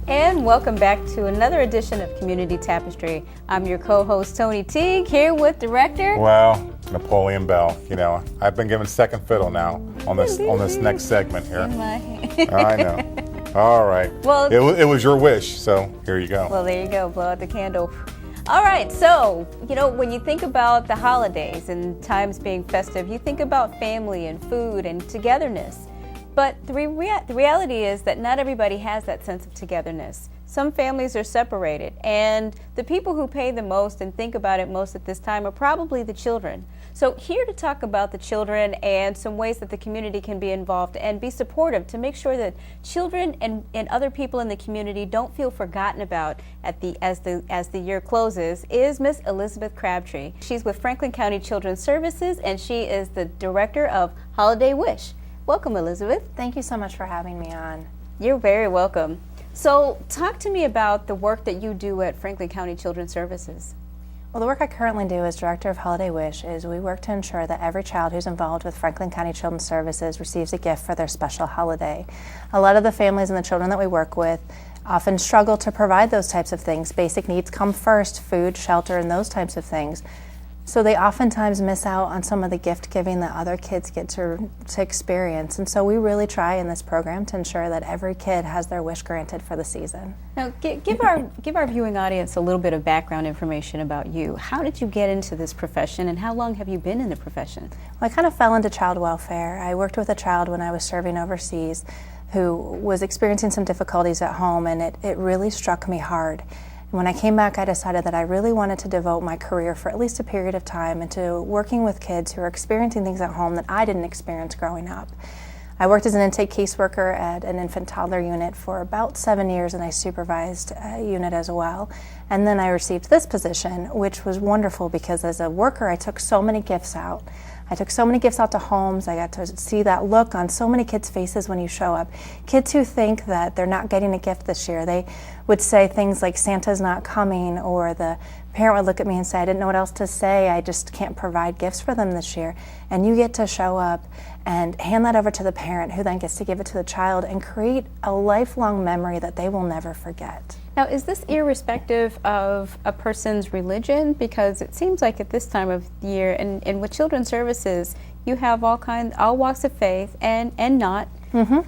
And welcome back to another edition of Community Tapestry. I'm your co-host Toni Teague, here with director. Well, Napoleon Bell. You know, I've been given second fiddle now on this next segment here. In my hand. I know. All right. Well, it was your wish, so here you go. Well, there you go. Blow out the candle. All right. So, you know, when you think about the holidays and times being festive, you think about family and food and togetherness. But the reality is that not everybody has that sense of togetherness. Some families are separated, and the people who pay the most and think about it most at this time are probably the children. So here to talk about the children and some ways that the community can be involved and be supportive to make sure that children and other people in the community don't feel forgotten about as the year closes is Miss Elizabeth Crabtree. She's with Franklin County Children's Services, and she is the director of Holiday Wish. Welcome, Elizabeth. Thank you so much for having me on. You're very welcome. So talk to me about the work that you do at Franklin County Children's Services. Well, the work I currently do as director of Holiday Wish is we work to ensure that every child who's involved with Franklin County Children's Services receives a gift for their special holiday. A lot of the families and the children that we work with often struggle to provide those types of things. Basic needs come first, food, shelter, and those types of things. So they oftentimes miss out on some of the gift giving that other kids get to experience. And so we really try in this program to ensure that every kid has their wish granted for the season. Now, give our viewing audience a little bit of background information about you. How did you get into this profession, and how long have you been in the profession? Well, I kind of fell into child welfare. I worked with a child when I was serving overseas who was experiencing some difficulties at home, and it really struck me hard. When I came back, I decided that I really wanted to devote my career for at least a period of time into working with kids who are experiencing things at home that I didn't experience growing up. I worked as an intake caseworker at an infant toddler unit for about 7 years, and I supervised a unit as well. And then I received this position, which was wonderful because as a worker, I took so many gifts out. I took so many gifts out to homes. I got to see that look on so many kids' faces when you show up. Kids who think that they're not getting a gift this year, they would say things like Santa's not coming, or the parent would look at me and say, I didn't know what else to say, I just can't provide gifts for them this year. And you get to show up and hand that over to the parent, who then gets to give it to the child and create a lifelong memory that they will never forget. Now, is this irrespective of a person's religion? Because it seems like at this time of year, and with children's services, you have all walks of faith and not. Mm-hmm.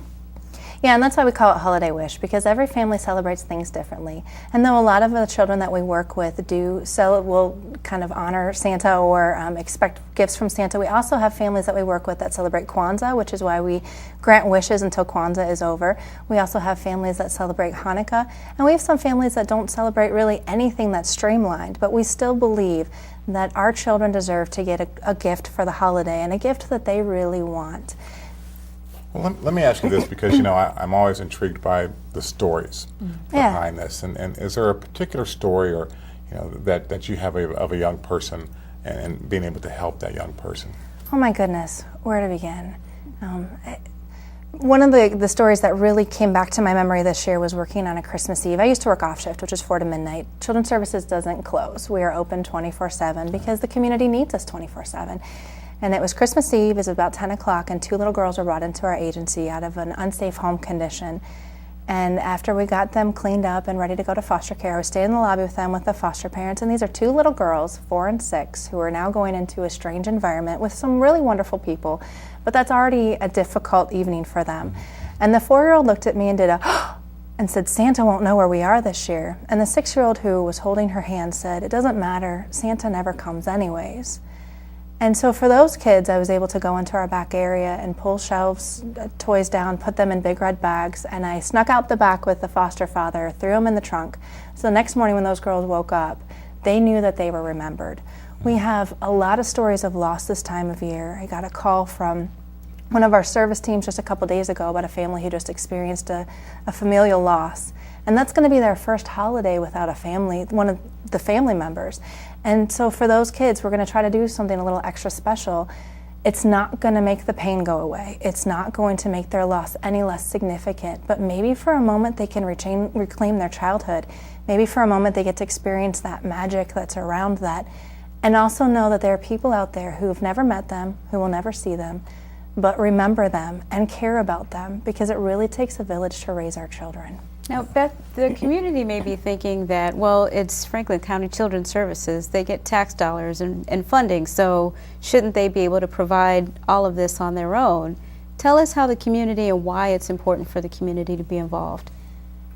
Yeah, and that's why we call it Holiday Wish, because every family celebrates things differently. And though a lot of the children that we work with will kind of honor Santa or expect gifts from Santa, we also have families that we work with that celebrate Kwanzaa, which is why we grant wishes until Kwanzaa is over. We also have families that celebrate Hanukkah, and we have some families that don't celebrate really anything that's streamlined, but we still believe that our children deserve to get a gift for the holiday, and a gift that they really want. Well, let me ask you this, because you know I'm always intrigued by the stories behind this, and is there a particular story or that you have of a young person and being able to help that young person? Oh my goodness, where to begin? One of the stories that really came back to my memory this year was working on a Christmas Eve. I used to work off shift, which is 4 to midnight. Children's Services doesn't close. We are open 24/7 because the community needs us 24/7. And it was Christmas Eve, it was about 10 o'clock, and 2 little girls were brought into our agency out of an unsafe home condition. And after we got them cleaned up and ready to go to foster care, I was staying in the lobby with them with the foster parents, and these are 2 little girls, 4 and 6, who are now going into a strange environment with some really wonderful people, but that's already a difficult evening for them. And the 4-year-old looked at me and did a and said, Santa won't know where we are this year. And the 6-year-old who was holding her hand said, it doesn't matter, Santa never comes anyways. And so for those kids, I was able to go into our back area and pull shelves, toys down, put them in big red bags, and I snuck out the back with the foster father, threw them in the trunk. So the next morning when those girls woke up, they knew that they were remembered. We have a lot of stories of loss this time of year. I got a call from one of our service teams just a couple days ago about a family who just experienced a familial loss. And that's going to be their first holiday without a family, one of the family members. And so for those kids, we're going to try to do something a little extra special. It's not going to make the pain go away. It's not going to make their loss any less significant. But maybe for a moment they can reclaim their childhood. Maybe for a moment they get to experience that magic that's around that. And also know that there are people out there who have never met them, who will never see them, but remember them and care about them, because it really takes a village to raise our children. Now, Beth, the community may be thinking that, well, it's Franklin County Children's Services. They get tax dollars and funding, so shouldn't they be able to provide all of this on their own? Tell us how the community and why it's important for the community to be involved.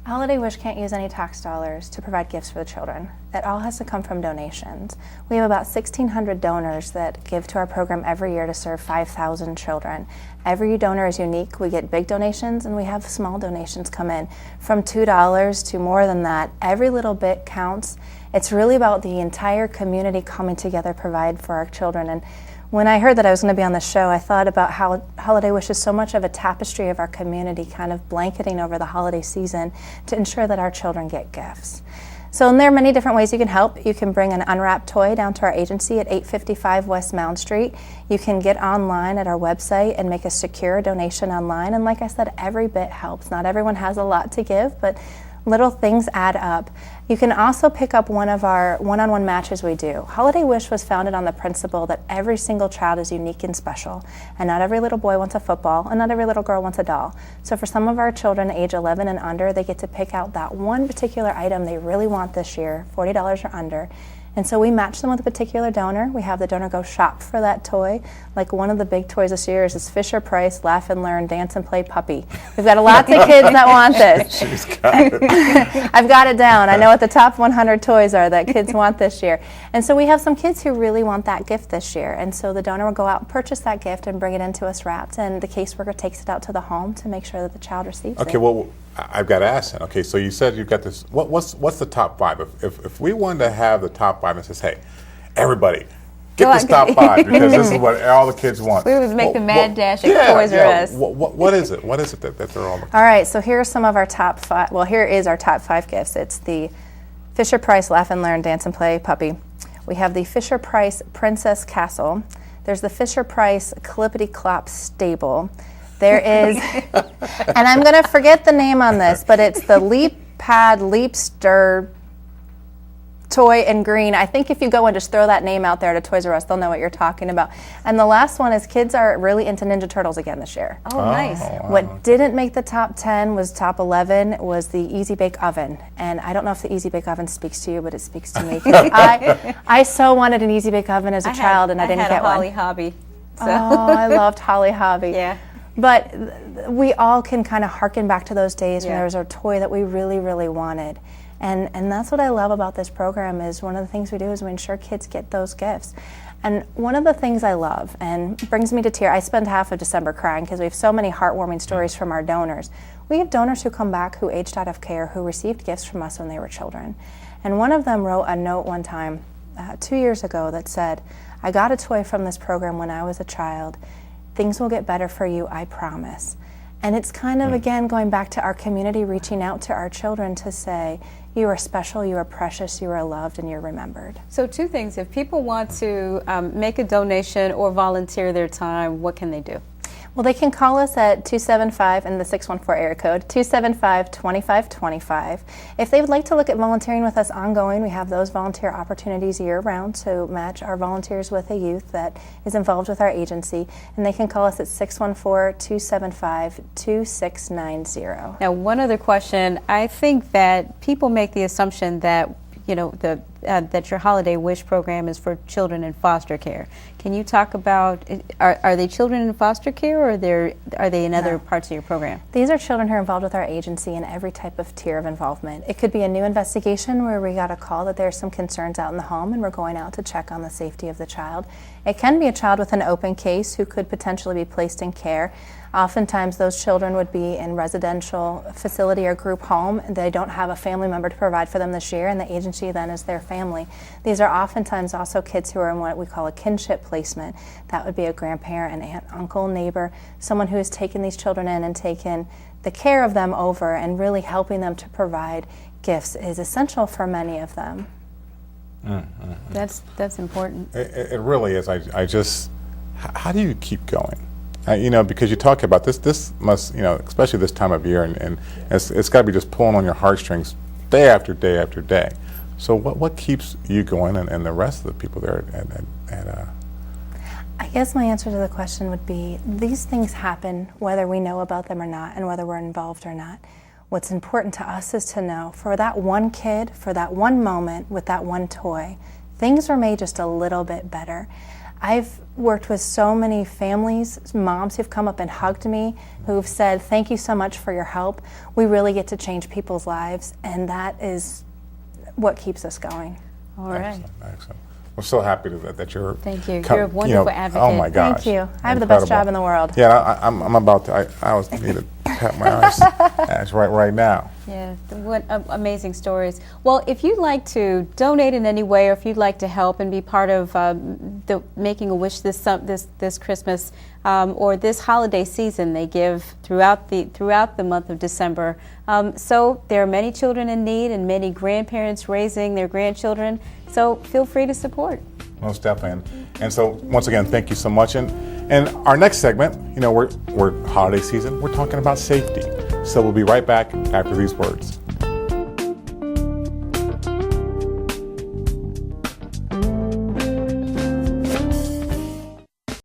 Holiday Wish can't use any tax dollars to provide gifts for the children. It all has to come from donations. We have about 1,600 donors that give to our program every year to serve 5,000 children. Every donor is unique. We get big donations and we have small donations come in from $2 to more than that. Every little bit counts. It's really about the entire community coming together to provide for our children. And when I heard that I was going to be on the show, I thought about how Holiday Wish is so much of a tapestry of our community, kind of blanketing over the holiday season to ensure that our children get gifts. So there are many different ways you can help. You can bring an unwrapped toy down to our agency at 855 West Mound Street. You can get online at our website and make a secure donation online. And like I said, every bit helps. Not everyone has a lot to give, but little things add up. You can also pick up one of our one-on-one matches we do. Holiday Wish was founded on the principle that every single child is unique and special, and not every little boy wants a football, and not every little girl wants a doll. So for some of our children age 11 and under, they get to pick out that one particular item they really want this year, $40 or under. And so we match them with a particular donor. We have the donor go shop for that toy. Like one of the big toys this year is this Fisher-Price Laugh and Learn Dance and Play Puppy. We've got lots of kids that want this. She's got it. I've got it down. I know what the top 100 toys are that kids want this year. And so we have some kids who really want that gift this year. And so the donor will go out and purchase that gift and bring it into us wrapped. And the caseworker takes it out to the home to make sure that the child receives it. Okay, well, I've got to ask then. Okay, so you said you've got this. What's the top five? If we wanted to have the top five and says, hey, everybody, get this top five because this is what all the kids want. We would make the mad dash at Toys R Us. What is it? What is it that they're all looking for? All right, so here are some of our top five. Well, here is our top five gifts. It's the Fisher-Price Laugh and Learn Dance and Play Puppy. We have the Fisher-Price Princess Castle. There's the Fisher-Price Clippity Clop Stable. There is, and I'm going to forget the name on this, but it's the Leap Pad Leapster toy in green. I think if you go and just throw that name out there to Toys R Us, they'll know what you're talking about. And the last one is kids are really into Ninja Turtles again this year. Oh, nice. Wow. What didn't make the top 10 was top 11 was the Easy Bake Oven. And I don't know if the Easy Bake Oven speaks to you, but it speaks to me. I so wanted an Easy Bake Oven as a child, and I didn't get one. I had a Holly Hobby. So. Oh, I loved Holly Hobby. Yeah. But we all can kind of harken back to those days when Yeah. there was a toy that we really, really wanted. And that's what I love about this program is one of the things we do is we ensure kids get those gifts. And one of the things I love and brings me to tears, I spend half of December crying because we have so many heartwarming stories from our donors. We have donors who come back who aged out of care who received gifts from us when they were children. And one of them wrote a note one time 2 years ago that said, I got a toy from this program when I was a child. Things will get better for you, I promise. And it's kind of, again, going back to our community reaching out to our children to say, you are special, you are precious, you are loved, and you're remembered. So two things. If people want to make a donation or volunteer their time, what can they do? Well, they can call us at 275 in the 614 area code, 275-2525. If they would like to look at volunteering with us ongoing, we have those volunteer opportunities year-round to match our volunteers with a youth that is involved with our agency, and they can call us at 614-275-2690. Now, one other question. I think that people make the assumption that that your Holiday Wish program is for children in foster care. Can you talk about, are they children in foster care or are they in other parts of your program? These are children who are involved with our agency in every type of tier of involvement. It could be a new investigation where we got a call that there's some concerns out in the home and we're going out to check on the safety of the child. It can be a child with an open case who could potentially be placed in care. Oftentimes those children would be in residential facility or group home. They don't have a family member to provide for them this year, and the agency then is their family. These are oftentimes also kids who are in what we call a kinship placement. That would be a grandparent, an aunt, uncle, neighbor, someone who has taken these children in and taken the care of them over, and really helping them to provide gifts is essential for many of them. That's important. It really is. I just, how do you keep going? Because you talk about this must, especially this time of year, and it's got to be just pulling on your heartstrings day after day after day. So what keeps you going and the rest of the people there at I guess my answer to the question would be these things happen whether we know about them or not and whether we're involved or not. What's important to us is to know for that one kid, for that one moment with that one toy, things were made just a little bit better. I've worked with so many families, moms who've come up and hugged me, who've said, thank you so much for your help. We really get to change people's lives, and that is what keeps us going. All right. Excellent, excellent. We're so happy that you're. Thank you. You're a wonderful advocate. Oh my gosh. Thank you. I have the best job in the world. Yeah, I'm about to. I was need to pat my eyes right now. Yeah, what amazing stories. Well, if you'd like to donate in any way, or if you'd like to help and be part of the Making a Wish this Christmas or this holiday season, they give throughout the month of December. So there are many children in need and many grandparents raising their grandchildren. So feel free to support. Most definitely. And so once again, thank you so much. And our next segment, we're holiday season. We're talking about safety. So we'll be right back after these words.